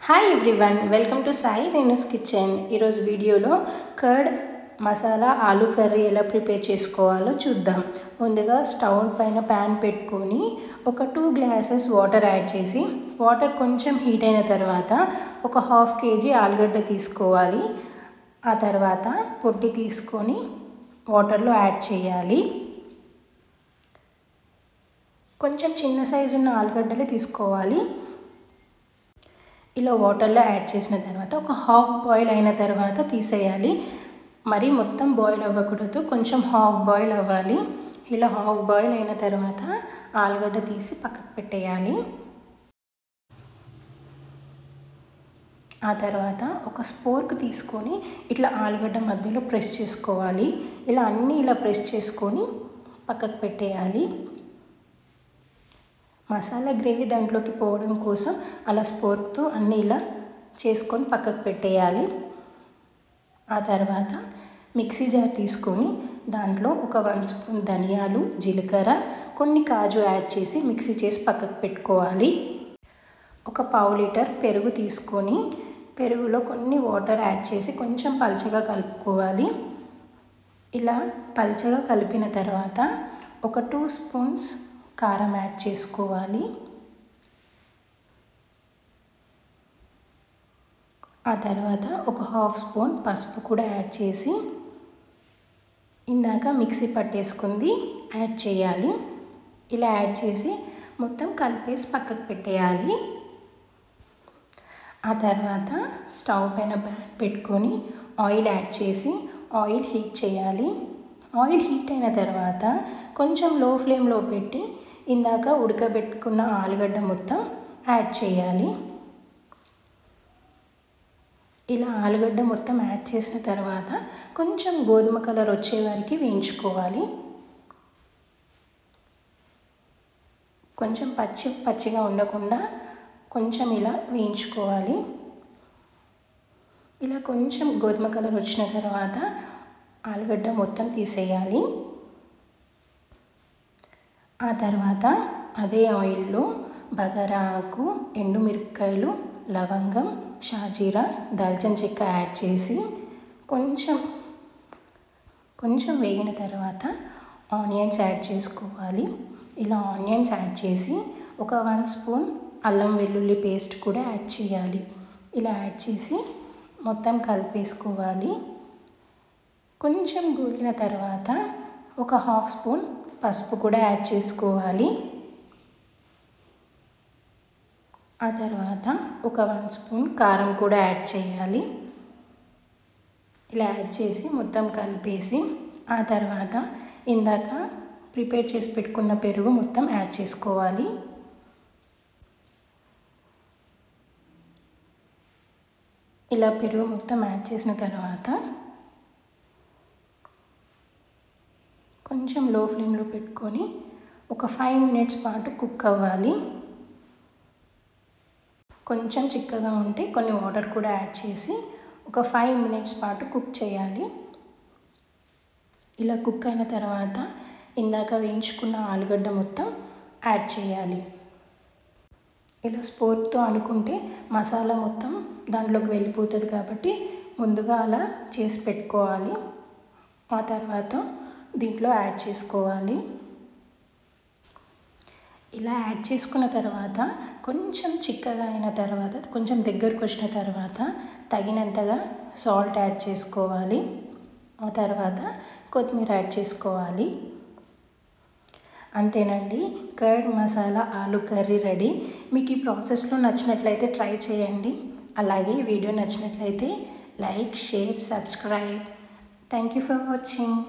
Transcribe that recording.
Hi everyone, welcome to Sai Renu's kitchen. ఈరోజు వీడియోలో curd masala aloo curry ఎలా ప్రిపేర్ చేసుకోవాలో చూద్దాం. ముందుగా స్టవ్ పైన ప్యాన్ పెట్టుకొని ఒక 2 గ్లాసెస్ వాటర్ యాడ్ చేసి వాటర్ కొంచెం హీట్ అయిన తర్వాత ఒక 1/2 kg ఆలుగడ్డ తీసుకోవాలి. ఆ తర్వాత పొట్టి తీసుకొని వాటర్లో యాడ్ చేయాలి. కొంచెం చిన్న సైజు ఉన్న ఆలుగడ్డలు తీసుకోవాలి. ఇలా వాటర్లో యాడ్ చేసిన తర్వాత ఒక హాఫ్ బాయిల్ అయిన తర్వాత తీసేయాలి. మరి మొత్తం బాయిల్ అవ్వకూడదు, కొంచెం హాఫ్ బాయిల్ అవ్వాలి. ఇలా హాఫ్ బాయిల్ అయిన తర్వాత ఆలుగడ్డ తీసి పక్కకు పెట్టేయాలి. ఆ తర్వాత ఒక స్పోర్క్ తీసుకొని ఇట్లా ఆలుగడ్డ మధ్యలో ప్రెస్ చేసుకోవాలి. ఇలా అన్నీ ఇలా ప్రెస్ చేసుకొని పక్కకు పెట్టేయాలి. మసాలా గ్రేవీ దాంట్లోకి పోవడం కోసం అలా స్పోర్క్తో అన్నీ ఇలా చేసుకొని పక్కకు పెట్టేయాలి. ఆ తర్వాత మిక్సీ జార్ తీసుకొని దాంట్లో ఒక 1 స్పూన్ ధనియాలు, జీలకర్ర, కొన్ని కాజు యాడ్ చేసి మిక్సీ చేసి పక్కకు పెట్టుకోవాలి. ఒక 1/2 లీటర్ పెరుగు తీసుకొని పెరుగులో కొన్ని వాటర్ యాడ్ చేసి కొంచెం పల్చగా కలుపుకోవాలి. ఇలా పల్చగా కలిపిన తర్వాత ఒక 2 స్పూన్స్ కారం యాడ్ చేసుకోవాలి. ఆ తర్వాత ఒక 1/2 స్పూన్ పసుపు కూడా యాడ్ చేసి ఇందాక మిక్సీ పట్టేసుకుంది యాడ్ చేయాలి. ఇలా యాడ్ చేసి మొత్తం కలిపేసి పక్కకు పెట్టేయాలి. ఆ తర్వాత స్టవ్ పైన ప్యాన్ పెట్టుకొని ఆయిల్ యాడ్ చేసి ఆయిల్ హీట్ చేయాలి. ఆయిల్ హీట్ అయిన తర్వాత కొంచెం లో ఫ్లేమ్లో పెట్టి ఇందాక ఉడకబెట్టుకున్న ఆలుగడ్డ మొత్తం యాడ్ చేయాలి. ఇలా ఆలుగడ్డ మొత్తం యాడ్ చేసిన తర్వాత కొంచెం గోధుమ కలర్ వచ్చే వరకు వేయించుకోవాలి. కొంచెం పచ్చిగా ఉండకుండా కొంచెం ఇలా వేయించుకోవాలి. ఇలా కొంచెం గోధుమ కలర్ వచ్చిన తర్వాత ఆలుగడ్డ మొత్తం తీసేయాలి. ఆ తర్వాత అదే ఆయిల్లో బగారా ఆకు, ఎండుమిరపకాయలు, లవంగం, షాజీరా, దాల్చిన చెక్క యాడ్ చేసి కొంచెం వేగిన తర్వాత ఆనియన్స్ యాడ్ చేసుకోవాలి. ఇలా ఆనియన్స్ యాడ్ చేసి ఒక 1 స్పూన్ అల్లం వెల్లుల్లి పేస్ట్ కూడా యాడ్ చేయాలి. ఇలా యాడ్ చేసి మొత్తం కలిపేసుకోవాలి. కొంచెం గోలిన తర్వాత ఒక 1/2 స్పూన్ పసుపు కూడా యాడ్ చేసుకోవాలి. ఆ తర్వాత ఒక 1 స్పూన్ కారం కూడా యాడ్ చేయాలి. ఇలా యాడ్ చేసి మొత్తం కలిపేసి ఆ తర్వాత ఇందాక ప్రిపేర్ చేసి పెట్టుకున్న పెరుగు మొత్తం యాడ్ చేసుకోవాలి. ఇలా పెరుగు మొత్తం యాడ్ చేసిన తర్వాత కొంచెం లో ఫ్లేమ్లో పెట్టుకొని ఒక 5 మినిట్స్ పాటు కుక్ అవ్వాలి. కొంచెం చిక్కగా ఉంటే కొన్ని వాటర్ కూడా యాడ్ చేసి ఒక 5 మినిట్స్ పాటు కుక్ చేయాలి. ఇలా కుక్ అయిన తర్వాత ఇందాక వేయించుకున్న ఆలుగడ్డ మొత్తం యాడ్ చేయాలి. ఇలా స్పోర్క్తో అనుకుంటే మసాలా మొత్తం దాంట్లోకి వెళ్ళిపోతుంది కాబట్టి ముందుగా అలా చేసి పెట్టుకోవాలి. ఆ తర్వాత దీంట్లో యాడ్ చేసుకోవాలి. ఇలా యాడ్ చేసుకున్న తర్వాత కొంచెం చిక్కగా అయిన తర్వాత కొంచెం దగ్గరకు వచ్చిన తర్వాత తగినంతగా సాల్ట్ యాడ్ చేసుకోవాలి. ఆ తర్వాత కొత్తిమీర యాడ్ చేసుకోవాలి. అంతేనండి, curd masala aloo curry ready. మీకు ఈ ప్రాసెస్లో నచ్చినట్లయితే ట్రై చేయండి. అలాగే వీడియో నచ్చినట్లయితే like, share, subscribe. Thank you for watching.